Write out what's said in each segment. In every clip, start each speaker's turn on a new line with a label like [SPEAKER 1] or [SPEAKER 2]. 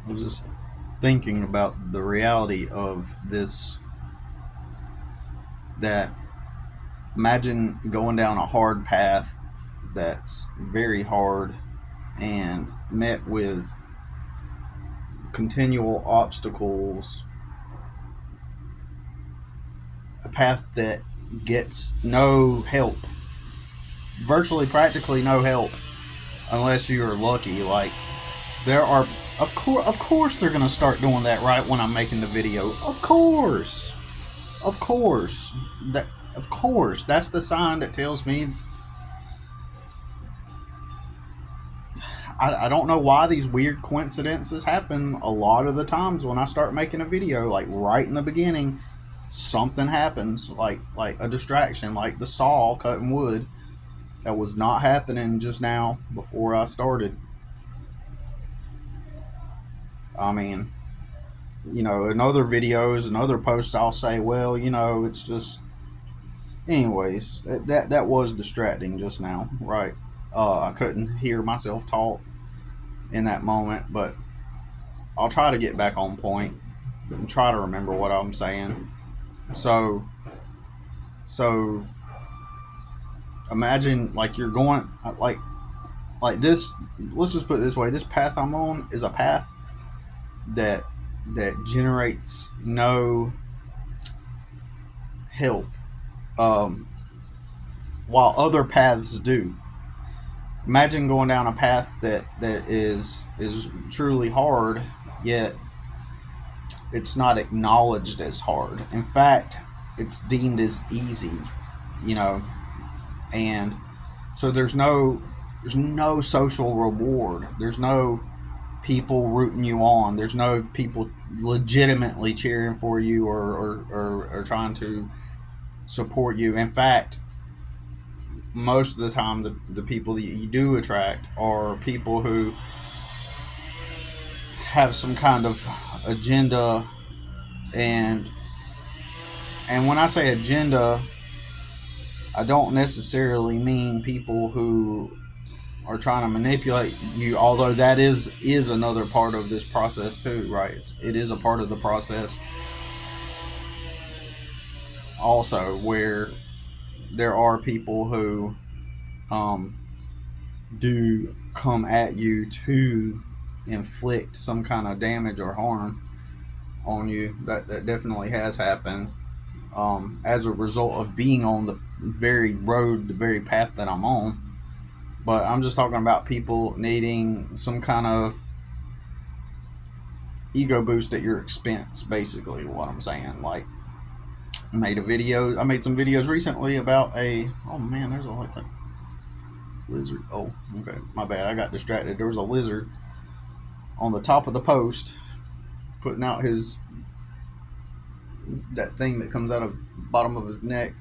[SPEAKER 1] I was just thinking about the reality of this. That imagine going down a hard path that's very hard and met with continual obstacles, a path that gets no help, virtually practically no help, unless you're lucky. Like, there are, of course they're going to start doing that right when I'm making the video. Of course, that of course that's the sign that tells me. I don't know why these weird coincidences happen a lot of the times when I start making a video. Like, right in the beginning, something happens, like a distraction, like the saw cutting wood that was not happening just now before I started. I mean, in other videos and other posts, I'll say, well, it's just. Anyways, that was distracting just now, right? I couldn't hear myself talk in that moment, but I'll try to get back on point and try to remember what I'm saying. So, so imagine, like, you're going like this. Let's just put it this way: this path I'm on is a path that generates no help, um, while other paths do. Imagine going down a path that is truly hard, yet it's not acknowledged as hard. In fact, it's deemed as easy, you know, and so there's no social reward. There's no people rooting you on. There's no people legitimately cheering for you, or trying to support you. In fact, most of the time, the people that you do attract are people who have some kind of agenda. And and when I say agenda, I don't necessarily mean people who are trying to manipulate you, although that is another part of this process too, right? It is a part of the process also, where there are people who um, do come at you to inflict some kind of damage or harm on you. That definitely has happened, as a result of being on the very path that I'm on. But I'm just talking about people needing some kind of ego boost at your expense, basically, what I'm saying. Like, I made some videos recently about a. Oh man, there's a lizard. Oh, okay, my bad. I got distracted. There was a lizard on the top of the post, putting out his that thing that comes out of the bottom of his neck,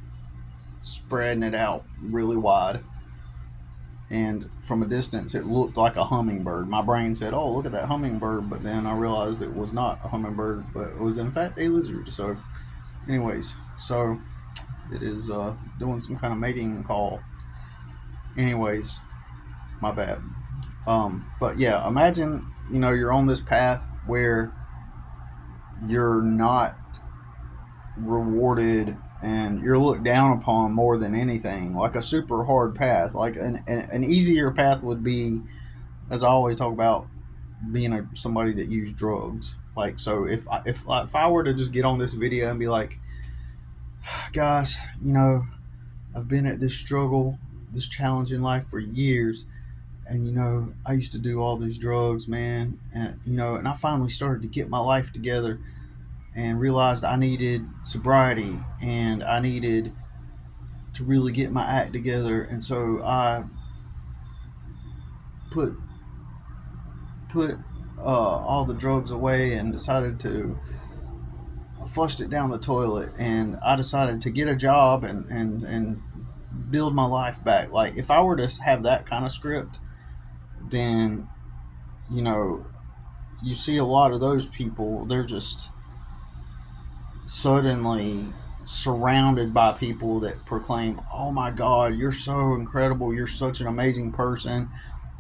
[SPEAKER 1] spreading it out really wide. And from a distance, it looked like a hummingbird. My brain said, "Oh, look at that hummingbird," but then I realized it was not a hummingbird, but it was in fact a lizard. So, anyways, so it is doing some kind of mating call. Anyways, my bad. But yeah, imagine, you're on this path where you're not rewarded and you're looked down upon more than anything, like a super hard path. Like an easier path would be, as I always talk about, being somebody that used drugs. Like, so if I were to just get on this video and be like, guys, I've been at this struggle, this challenge in life for years, and I used to do all these drugs, man, and I finally started to get my life together and realized I needed sobriety and I needed to really get my act together, and so I put put all the drugs away and decided to flushed it down the toilet, and I decided to get a job and build my life back. Like, if I were to have that kind of script, then you know you see a lot of those people, they're just suddenly surrounded by people that proclaim, "Oh my God, you're so incredible! You're such an amazing person.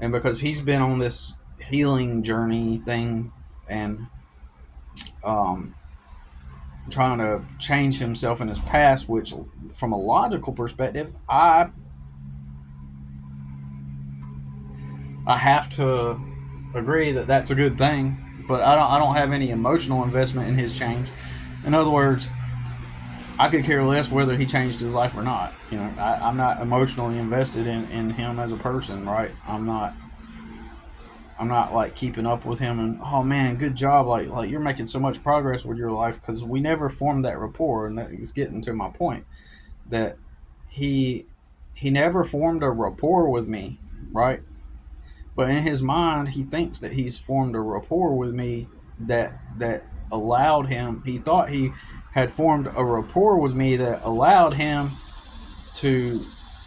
[SPEAKER 1] and because he's been on this healing journey thing, and um, trying to change himself in his past, which from a logical perspective, I have to agree that that's a good thing, but I don't have any emotional investment in his change. In other words, I could care less whether he changed his life or not. I'm not emotionally invested in him as a person, right? I'm not like keeping up with him and, oh man, good job, like you're making so much progress with your life, because we never formed that rapport, and that is getting to my point that he he never formed a rapport with me, right? But in his mind, he thinks that he's formed a rapport with me that allowed him. He thought he had formed a rapport with me that allowed him to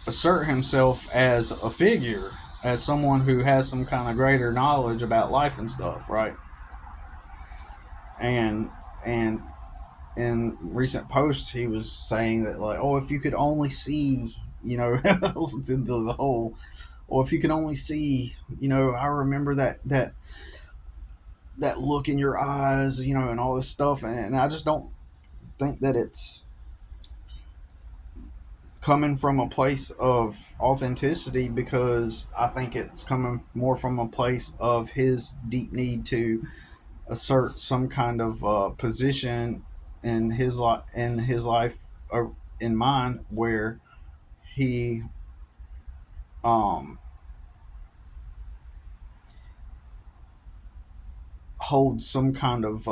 [SPEAKER 1] assert himself as a figure, as someone who has some kind of greater knowledge about life and stuff, right? And in recent posts, he was saying that, like, oh, if you could only see, the whole, or if you could only see, I remember that look in your eyes, and all this stuff, and I just don't think that it's coming from a place of authenticity, because I think it's coming more from a place of his deep need to assert some kind of position in his life, in mine, where he um, holds some kind of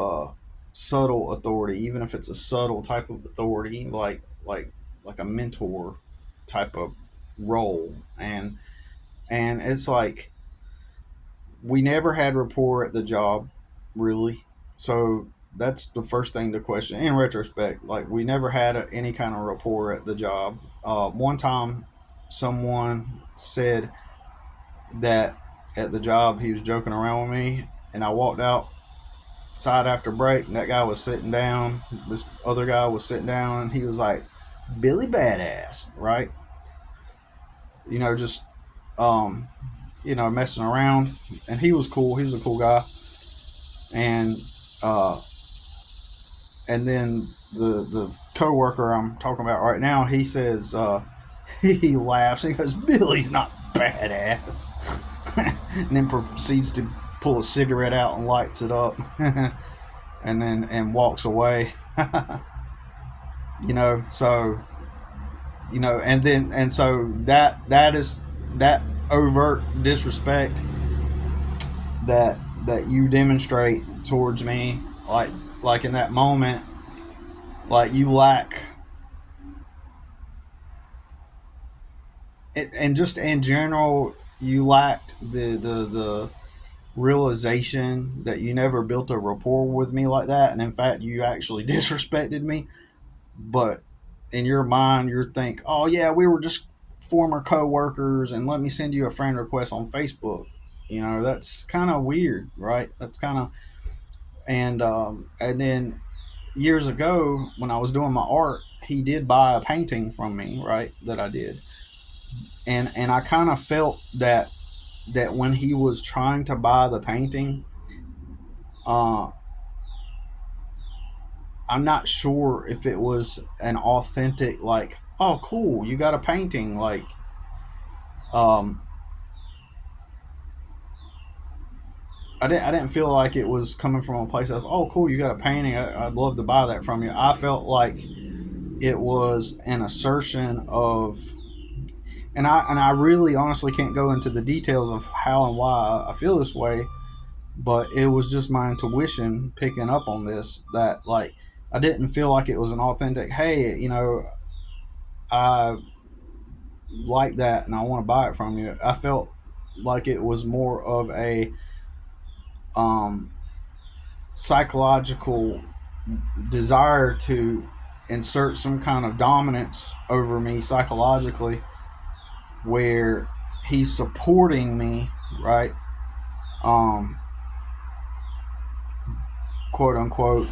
[SPEAKER 1] subtle authority, even if it's a subtle type of authority, like a mentor type of role, and it's like we never had rapport at the job, really. So that's the first thing to question. In retrospect, like, we never had any kind of rapport at the job. One time, someone said that at the job he was joking around with me, and I walked outside after break, and that guy was sitting down. This other guy was sitting down, and he was like, "Billy Badass," right? Just um, messing around, and he was cool. He was a cool guy, and uh, and then the coworker I'm talking about right now, he says, he laughs. He goes, "Billy's not badass," and then proceeds to pull a cigarette out and lights it up, and walks away. So and so that is that overt disrespect that you demonstrate towards me, like in that moment, like you lack it, and just in general, you lacked the realization that you never built a rapport with me like that, and in fact you actually disrespected me. But in your mind, you think, oh yeah, we were just former co-workers, and let me send you a friend request on Facebook. That's kind of weird, right? That's kind of, and then years ago, when I was doing my art, he did buy a painting from me, right, that I did, and I kind of felt that when he was trying to buy the painting, uh, I'm not sure if it was an authentic, like, oh cool, you got a painting, like, um, I didn't feel like it was coming from a place of, oh cool, you got a painting, I'd love to buy that from you. I felt like it was an assertion of, and I really honestly can't go into the details of how and why I feel this way, but it was just my intuition picking up on this, that, like, I didn't feel like it was an authentic, hey, I like that and I want to buy it from you. I felt like it was more of a um, psychological desire to insert some kind of dominance over me psychologically, where he's supporting me, right? Um, quote unquote,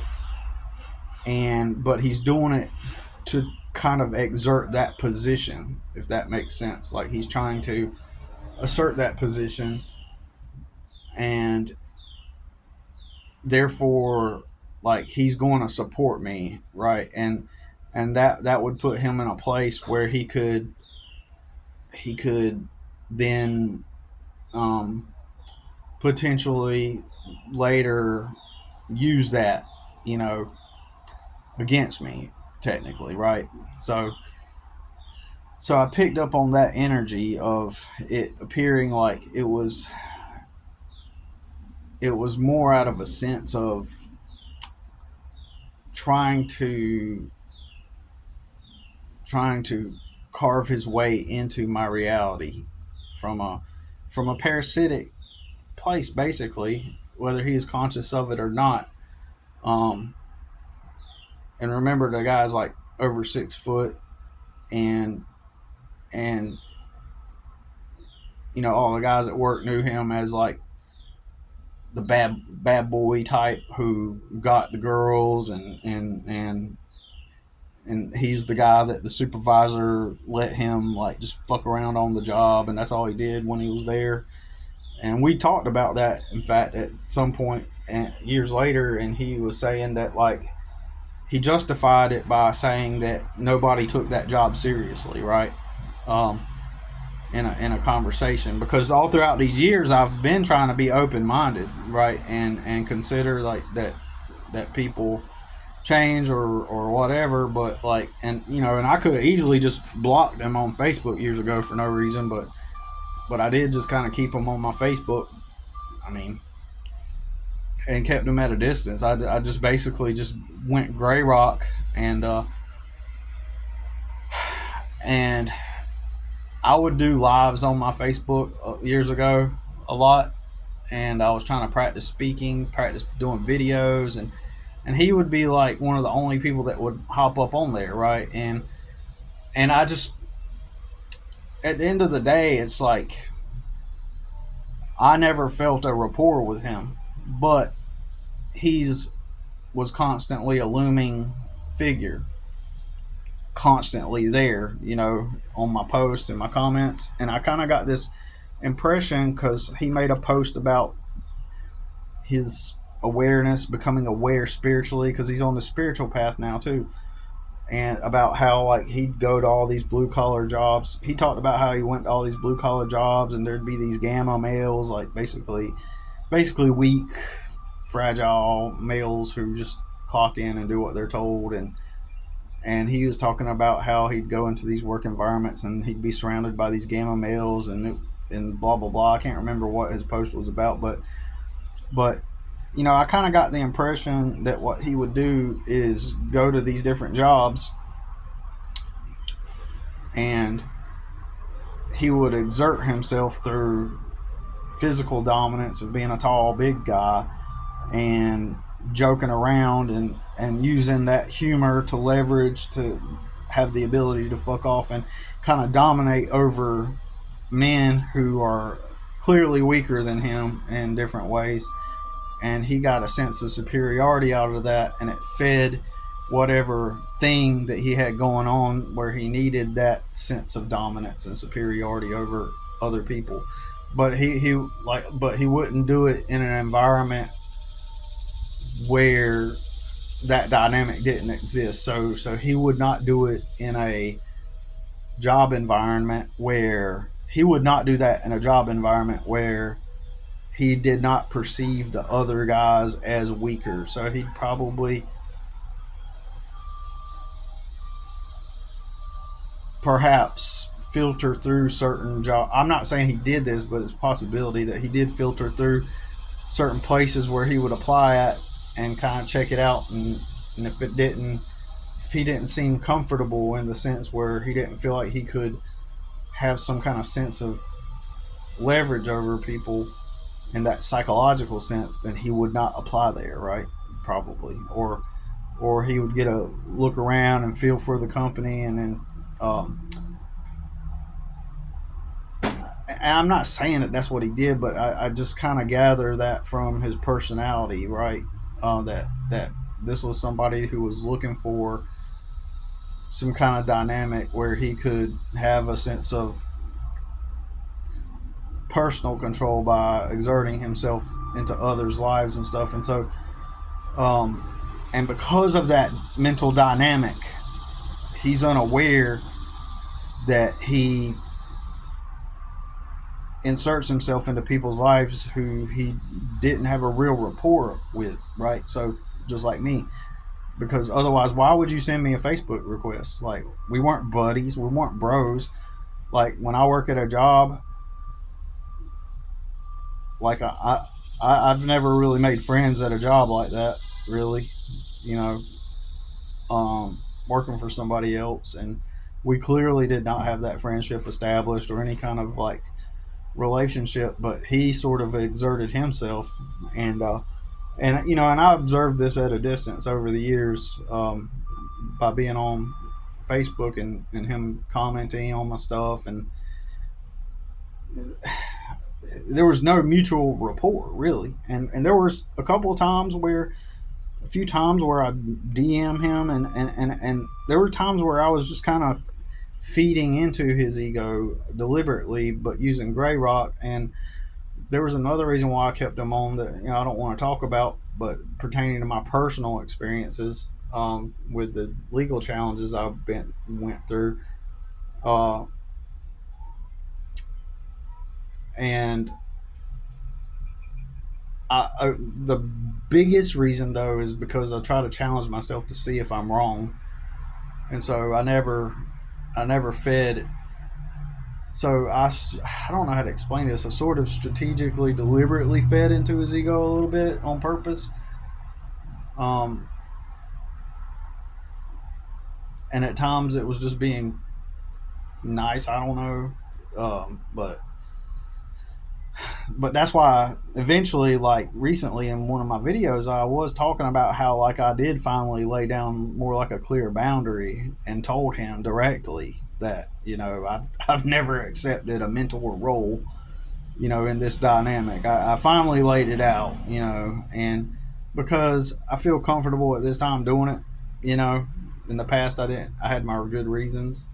[SPEAKER 1] and but he's doing it to kind of exert that position, if that makes sense. Like, he's trying to assert that position, and therefore, like, he's going to support me, right? And that would put him in a place where he could then, um, potentially later use that, you know, against me, technically, right? So I picked up on that energy of it appearing like it was more out of a sense of trying to trying to carve his way into my reality from a parasitic place, basically, whether he is conscious of it or not. Um, and remember, the guy's like over 6 foot, and and all the guys at work knew him as like the bad boy type who got the girls, and he's the guy that the supervisor let him like just fuck around on the job, and that's all he did when he was there. And we talked about that, in fact, at some point years later, and he was saying that, like, he justified it by saying that nobody took that job seriously, right? Um, in a conversation, because all throughout these years I've been trying to be open minded, right, and consider like that people change or whatever, but like, and I could have easily just blocked them on Facebook years ago for no reason, but I did just kind of keep them on my Facebook. I mean, and kept them at a distance. I just basically just went gray rock, and I would do lives on my Facebook years ago a lot, and I was trying to practice speaking, practice doing videos, and he would be like one of the only people that would hop up on there, right? And I just, at the end of the day, it's like I never felt a rapport with him, but he's was constantly a looming figure, constantly there, on my posts and my comments. And I kind of got this impression because he made a post about his awareness, becoming aware spiritually, because he's on the spiritual path now too, and about how, like, he'd go to all these blue collar jobs. He talked about how he went to all these blue collar jobs, and there'd be these gamma males, like basically weak, fragile males who just clock in and do what they're told. And he was talking about how he'd go into these work environments and he'd be surrounded by these gamma males, and blah blah blah. I can't remember what his post was about, but I kind of got the impression that what he would do is go to these different jobs, and he would exert himself through physical dominance of being a tall, big guy, and joking around and using that humor to leverage, to have the ability to fuck off and kind of dominate over men who are clearly weaker than him in different ways. And he got a sense of superiority out of that, and it fed whatever thing that he had going on where he needed that sense of dominance and superiority over other people. But he wouldn't do it in an environment where that dynamic didn't exist. So he would not do it in a job environment where he would not do that in a job environment where he did not perceive the other guys as weaker. So he'd probably perhaps filter through certain jobs. I'm not saying he did this, but it's a possibility that he did filter through certain places where he would apply at and kind of check it out. And if he didn't seem comfortable, in the sense where he didn't feel like he could have some kind of sense of leverage over people in that psychological sense, then he would not apply there, right? Probably. Or he would get a look around and feel for the company, and then and I'm not saying that that's what he did, but I just kind of gather that from his personality, right? That this was somebody who was looking for some kind of dynamic where he could have a sense of personal control by exerting himself into others' lives and stuff. And so, um, and because of that mental dynamic, he's unaware that he inserts himself into people's lives who he didn't have a real rapport with, right? So, just like me, because otherwise, why would you send me a Facebook request? Like, we weren't buddies, we weren't bros. Like, when I work at a job, like I've never really made friends at a job like that, really. You know, working for somebody else, and we clearly did not have that friendship established or any kind of like relationship. But he sort of exerted himself, and you know, and I observed this at a distance over the years, by being on Facebook and him commenting on my stuff, and there was no mutual rapport really, and there was a few times where I DM him, and there were times where I was just kind of feeding into his ego deliberately, but using gray rock. And there was another reason why I kept him on that, you know, I don't want to talk about, but pertaining to my personal experiences, with the legal challenges went through, uh, and the biggest reason though is because I try to challenge myself to see if I'm wrong, and so I never fed. So I don't know how to explain this. I sort of strategically, deliberately fed into his ego a little bit on purpose, um, and at times it was just being nice. I don't know, but that's why eventually, like recently in one of my videos, I was talking about how like I did finally lay down more like a clear boundary and told him directly that, you know, I've never accepted a mentor role, you know, in this dynamic. I finally laid it out, you know, and because I feel comfortable at this time doing it, you know. In the past, I didn't. I had my good reasons,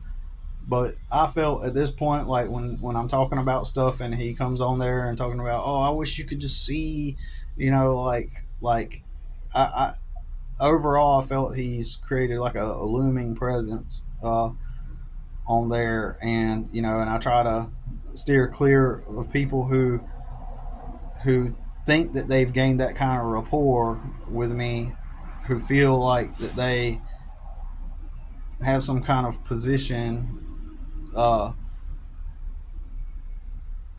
[SPEAKER 1] but I felt at this point, like when I'm talking about stuff and he comes on there and talking about, oh, I wish you could just see, you know, like I overall I felt he's created like a looming presence, on there, and you know, and I try to steer clear of people who think that they've gained that kind of rapport with me, who feel like that they have some kind of position. Uh,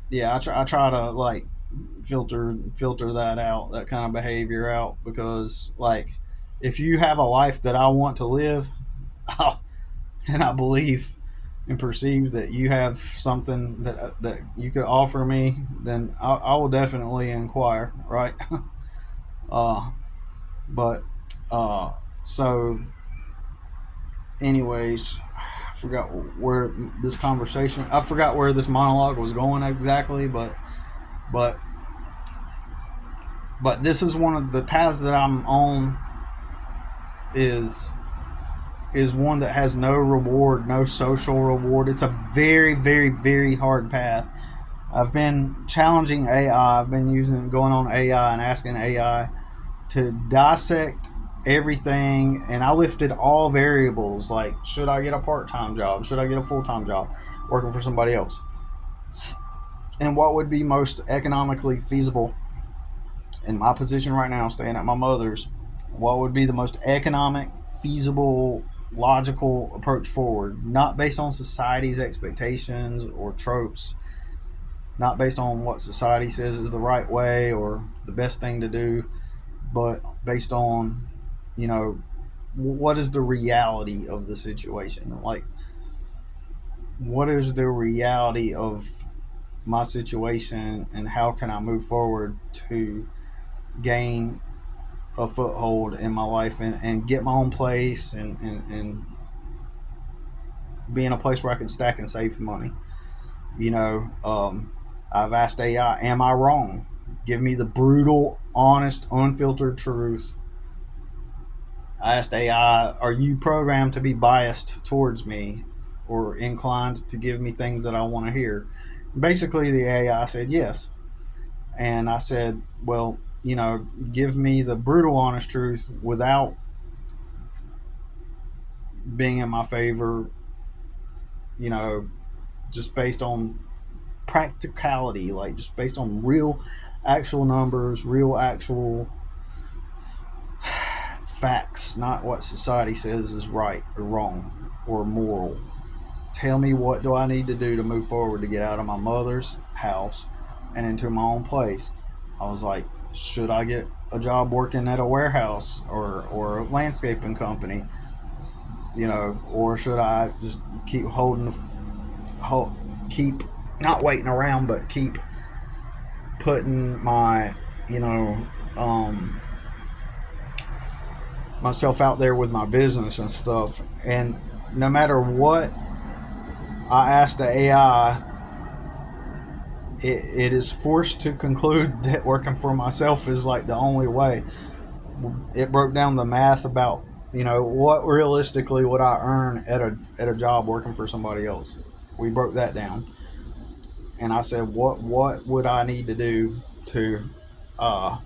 [SPEAKER 1] yeah, I try to like filter that out, that kind of behavior out, because like if you have a life that I want to live, and I believe and perceive that you have something that you could offer me, then I will definitely inquire, right? uh, but uh, so, anyways, I forgot where this conversation. I forgot where this monologue was going exactly, but this is one of the paths that I'm on. Is one that has no reward, no social reward. It's a very, very, very hard path. I've been challenging AI. I've been going on AI and asking AI to dissect everything, and I lifted all variables like, should I get a part-time job? Should I get a full-time job working for somebody else? And what would be most economically feasible in my position right now, staying at my mother's? What would be the most economic, feasible, logical approach forward, not based on society's expectations or tropes, not based on what society says is the right way or the best thing to do, but based on, you know, what is the reality of the situation? Like, what is the reality of my situation, and how can I move forward to gain a foothold in my life, and get my own place, and be in a place where I can stack and save money. You know, I've asked AI, am I wrong? Give me the brutal, honest, unfiltered truth. I asked AI, are you programmed to be biased towards me or inclined to give me things that I want to hear? Basically, the AI said yes. And I said, well, give me the brutal, honest truth without being in my favor, you know, just based on practicality, like just based on real, actual numbers, real, actual facts, not what society says is right or wrong or moral. Tell me, what do I need to do to move forward to get out of my mother's house and into my own place? I was like, should I get a job working at a warehouse or a landscaping company, or should I just keep keep not waiting around, but keep putting my, you know, um, myself out there with my business and stuff. And no matter what I asked the AI, it is forced to conclude that working for myself is like the only way. It broke down the math about, what realistically would I earn at a job working for somebody else. We broke that down, and I said, what would I need to do to, uh,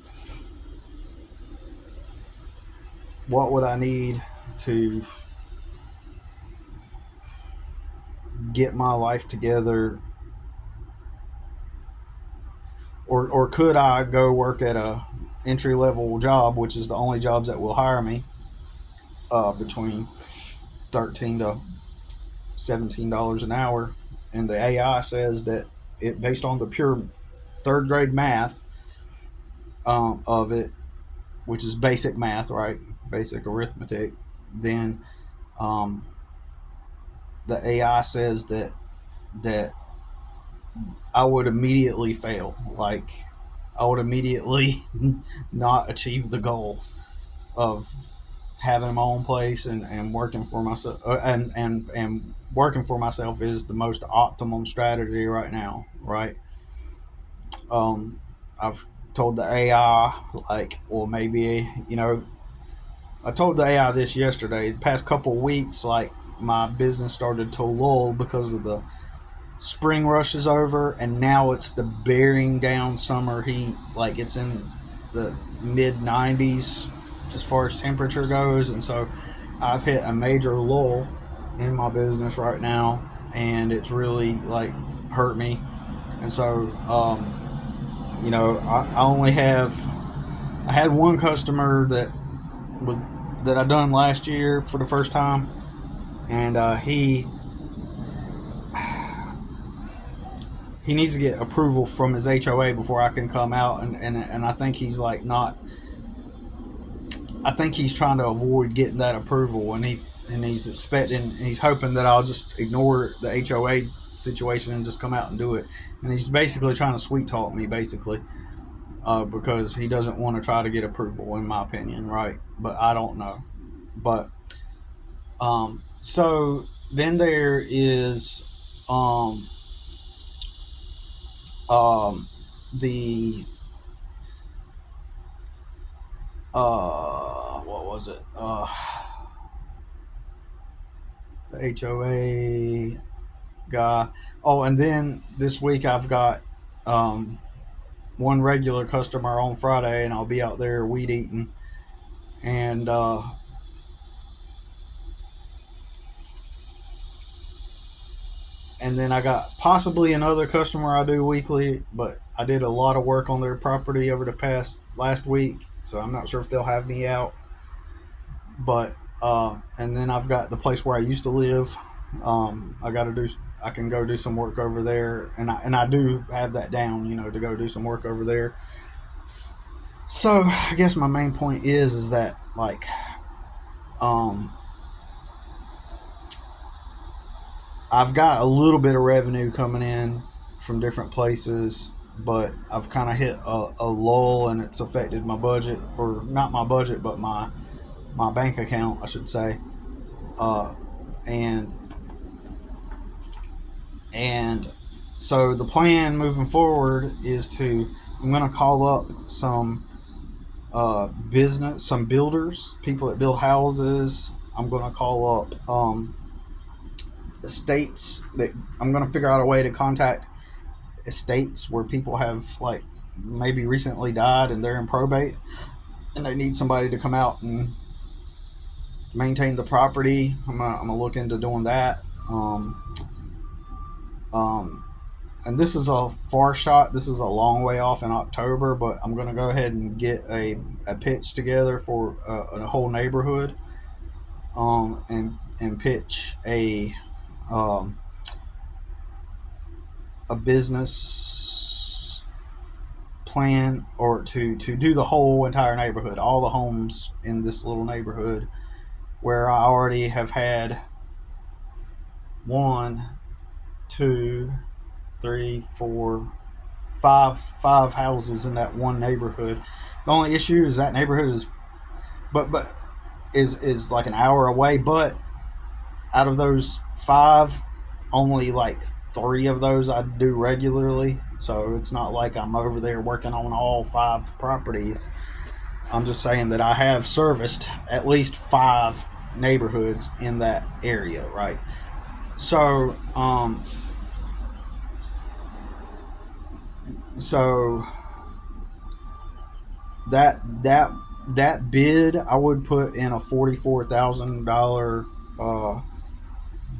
[SPEAKER 1] what would I need to get my life together, or could I go work at a entry level job, which is the only jobs that will hire me, between 13 to $17 an hour, and the AI says that it, based on the pure third grade math, of it, which is basic math, right? Basic arithmetic. Then, um, the AI says that I would immediately fail. Like, I would immediately not achieve the goal of having my own place and working for myself, and working for myself is the most optimum strategy right now, right? I've told the AI, like, well, maybe, I told the AI this yesterday. The past couple weeks, like, my business started to lull because of the spring rush is over, and now it's the bearing down summer heat. Like, it's in the mid 90s as far as temperature goes, and so I've hit a major lull in my business right now, and it's really like hurt me. And so, I only have I had one customer was that I done last year for the first time, and he needs to get approval from his HOA before I can come out, and I think he's like not. I think he's trying to avoid getting that approval, and he's hoping that I'll just ignore the HOA situation and just come out and do it. And he's basically trying to sweet talk me, basically, because he doesn't want to try to get approval, in my opinion, right? But I don't know. But so then there is the what was it? The HOA guy. Oh, and then this week I've got one regular customer on Friday, and I'll be out there weed eating, and then I got possibly another customer I do weekly, but I did a lot of work on their property over the past last week, so I'm not sure if they'll have me out. But and then I've got the place where I used to live. I can go do some work over there, and I do have that down, to go do some work over there. So I guess my main point is that, like, um, I've got a little bit of revenue coming in from different places, but I've kind of hit a lull, and it's affected my budget, or not my budget, but my bank account, I should say. Uh, and and so the plan moving forward is I'm going to call up some some builders, people that build houses. I'm going to call up estates that I'm going to figure out a way to contact estates where people have like maybe recently died and they're in probate and they need somebody to come out and maintain the property. I'm gonna look into doing that. Um, um, and this is a far shot. This is a long way off in October, but I'm gonna go ahead and get a pitch together for a whole neighborhood, and pitch um, a business plan, or to do the whole entire neighborhood, all the homes in this little neighborhood, where I already have had one, two, three, four, five houses in that one neighborhood. The only issue is that neighborhood is but is like an hour away, but out of those five, only like three of those I do regularly. So it's not like I'm over there working on all five properties. I'm just saying that I have serviced at least five neighborhoods in that area, right? So, so that bid I would put in a $44,000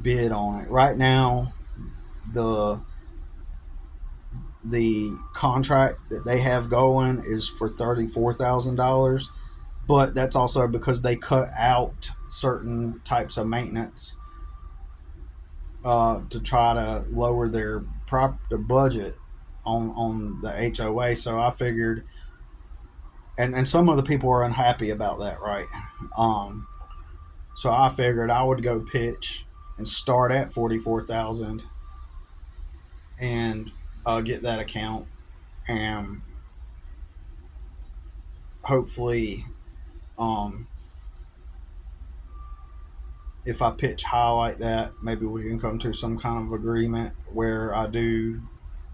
[SPEAKER 1] bid on it. Right now, the the contract that they have going is for $34,000, but that's also because they cut out certain types of maintenance to try to lower the budget on the HOA. So I figured, and some of the people are unhappy about that, right? Um, so I figured I would go pitch and start at 44,000 and get that account, and hopefully, um, if I pitch high like that, maybe we can come to some kind of agreement where I do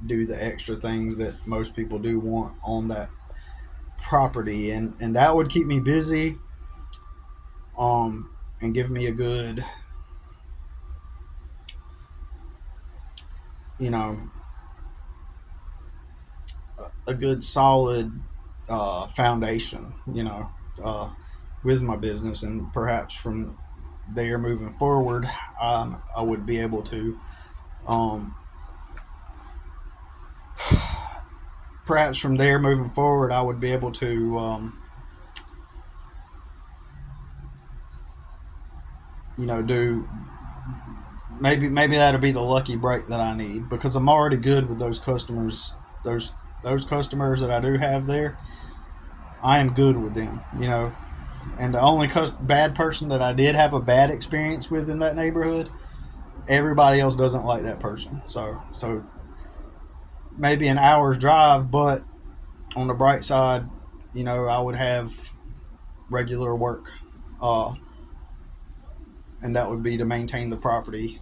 [SPEAKER 1] the extra things that most people do want on that property, and that would keep me busy, and give me a good, you know, a good solid foundation, with my business, and perhaps from there moving forward, I would be able to, um, perhaps from there moving forward, I would be able to, do, maybe that'll be the lucky break that I need, because I'm already good with those customers. Those customers that I do have there, I am good with them. And the only bad person that I did have a bad experience with in that neighborhood, everybody else doesn't like that person. So maybe an hour's drive, but on the bright side, I would have regular work, uh, and that would be to maintain the property,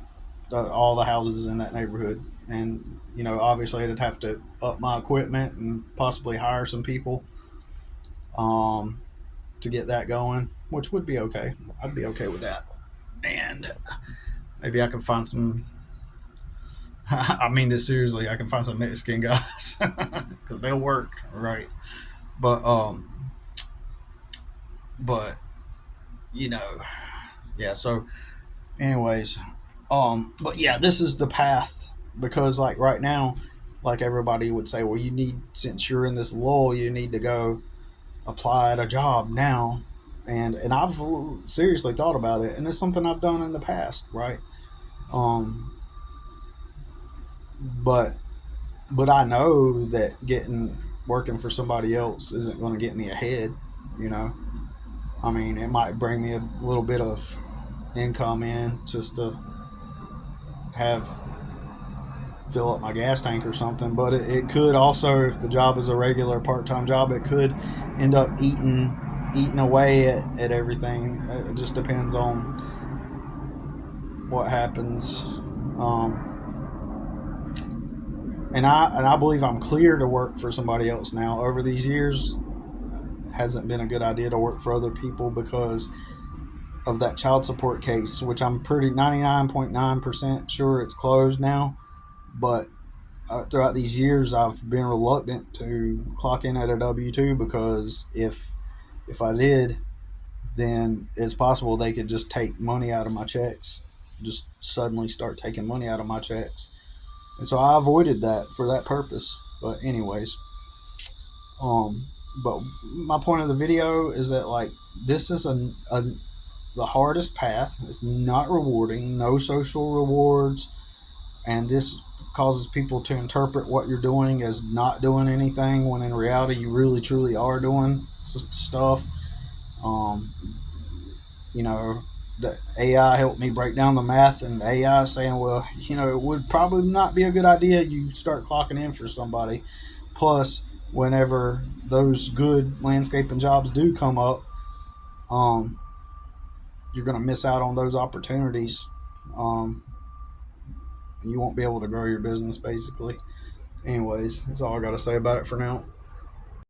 [SPEAKER 1] all the houses in that neighborhood. And obviously I'd have to up my equipment and possibly hire some people, um, to get that going, which would be okay. I'd be okay with that. And maybe I can find some. I mean this seriously. I can find some Mexican guys because they'll work, right? But but you know, yeah. So, anyways, but yeah, this is the path, because like right now, like everybody would say, well, since you're in this lull, you need to go apply at a job now, and I've seriously thought about it, and it's something I've done in the past, right? Um, but I know that getting working for somebody else isn't going to get me ahead. You know, I mean, it might bring me a little bit of income in just to have fill up my gas tank or something, but it could also, if the job is a regular part-time job, it could end up eating away at everything. It just depends on what happens. And I believe I'm clear to work for somebody else now. Over these years, it hasn't been a good idea to work for other people because of that child support case, which I'm pretty 99.9% sure it's closed now. But throughout these years, I've been reluctant to clock in at a W-2 because if I did, then it's possible they could just take money out of my checks, just suddenly start taking money out of my checks, and so I avoided that for that purpose. But anyways, um, but my point of the video is that like this is the hardest path. It's not rewarding, no social rewards, and this causes people to interpret what you're doing as not doing anything when in reality you really truly are doing stuff. Um, you know, the AI helped me break down the math, and the AI is saying, well, it would probably not be a good idea you start clocking in for somebody. Plus, whenever those good landscaping jobs do come up, um, you're going to miss out on those opportunities. Um, you won't be able to grow your business basically. Anyways, that's all I got to say about it for now.